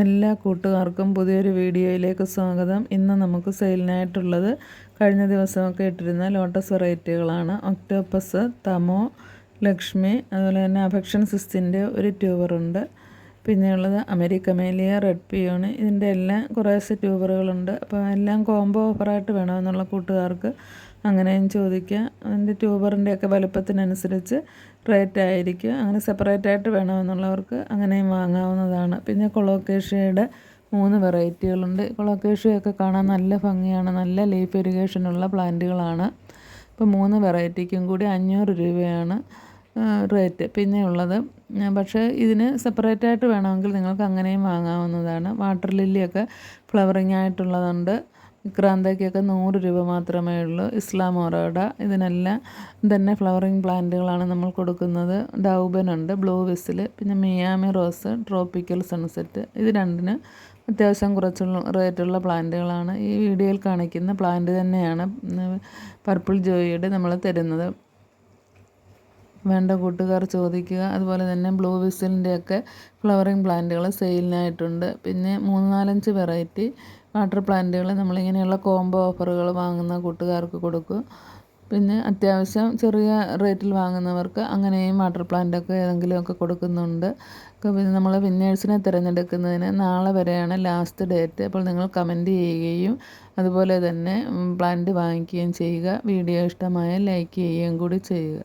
എല്ലാ കൂട്ടുകാർക്കും പുതിയൊരു വീഡിയോയിലേക്ക് സ്വാഗതം. ഇന്ന് നമുക്ക് സെയിലിനായിട്ടുള്ളത് കഴിഞ്ഞ ദിവസമൊക്കെ ഇട്ടിരുന്ന ലോട്ടസ് വെറൈറ്റികളാണ്. ഒക്ടോപ്പസ്, തമോ, ലക്ഷ്മി, അതുപോലെ തന്നെ അഫെക്ഷൻ സിസ്റ്റിൻ്റെ ഒരു ട്യൂബറുണ്ട്. പിന്നെയുള്ളത് അമേരിക്കമേലിയ, റെഡ് പിയോണ്. ഇതിൻ്റെ എല്ലാം കുറേശ്ശെ ട്യൂബറുകളുണ്ട്. അപ്പോൾ എല്ലാം കോംബോ ഓഫറായിട്ട് വേണമെന്നുള്ള കൂട്ടുകാർക്ക് അങ്ങനെയും ചോദിക്കുക. അതിൻ്റെ ട്യൂബറിൻ്റെയൊക്കെ വലുപ്പത്തിനനുസരിച്ച് റേറ്റ് ആയിരിക്കും. അങ്ങനെ സെപ്പറേറ്റായിട്ട് വേണമെന്നുള്ളവർക്ക് അങ്ങനെയും വാങ്ങാവുന്നതാണ്. പിന്നെ കൊളോക്കേഷ്യയുടെ 3 വെറൈറ്റികളുണ്ട്. കൊളോക്കേഷ്യയൊക്കെ കാണാൻ നല്ല ഭംഗിയാണ്. നല്ല ലീഫ് ഇറിഗേഷനുള്ള പ്ലാന്റുകളാണ്. ഇപ്പോൾ 3 വെറൈറ്റിക്കും കൂടി 500 രൂപയാണ് റേറ്റ്. പിന്നെയുള്ളത് പക്ഷേ ഇതിന് സെപ്പറേറ്റായിട്ട് വേണമെങ്കിൽ നിങ്ങൾക്ക് അങ്ങനെയും വാങ്ങാവുന്നതാണ്. Water ലില്ലിയൊക്കെ flowering ആയിട്ടുള്ളതുണ്ട്. വിക്രാന്തയ്ക്കൊക്കെ 100 രൂപ മാത്രമേ ഉള്ളൂ. ഇസ്ലാമോറോഡ, ഇതിനെല്ലാം തന്നെ ഫ്ലവറിങ് പ്ലാന്റുകളാണ് നമ്മൾ കൊടുക്കുന്നത്. ഡൗബനുണ്ട്, ബ്ലൂ വിസിൽ, പിന്നെ മിയാമി റോസ്, ട്രോപ്പിക്കൽ സൺസെറ്റ്. ഇത് രണ്ടിന് അത്യാവശ്യം കുറച്ചുള്ള റേറ്റുള്ള പ്ലാന്റുകളാണ്. ഈ വീഡിയോയിൽ കാണിക്കുന്ന പ്ലാന്റ് തന്നെയാണ് പർപ്പിൾ ജോയിയുടെ നമ്മൾ തരുന്നത്. വേണ്ട കൂട്ടുകാർ ചോദിക്കുക. അതുപോലെ തന്നെ ബ്ലൂ വിസിലിൻ്റെയൊക്കെ ഫ്ലവറിങ് പ്ലാന്റുകൾ സെയിലിനായിട്ടുണ്ട്. പിന്നെ 3-4 വെറൈറ്റി വാട്ടർ പ്ലാന്റുകൾ നമ്മളിങ്ങനെയുള്ള കോംബോ ഓഫറുകൾ വാങ്ങുന്ന കൂട്ടുകാർക്ക് കൊടുക്കും. പിന്നെ അത്യാവശ്യം ചെറിയ റേറ്റിൽ വാങ്ങുന്നവർക്ക് അങ്ങനെയും വാട്ടർ പ്ലാന്റൊക്കെ ഏതെങ്കിലുമൊക്കെ കൊടുക്കുന്നുണ്ട്. പിന്നെ നമ്മൾ വിന്നേഴ്സിനെ തിരഞ്ഞെടുക്കുന്നതിന് നാളെ വരെയാണ് ലാസ്റ്റ് ഡേറ്റ്. അപ്പോൾ നിങ്ങൾ കമൻറ്റ് ചെയ്യുകയും അതുപോലെ തന്നെ പ്ലാന്റ് വാങ്ങിക്കുകയും ചെയ്യുക. വീഡിയോ ഇഷ്ടമായാൽ ലൈക്ക് ചെയ്യുകയും കൂടി ചെയ്യുക.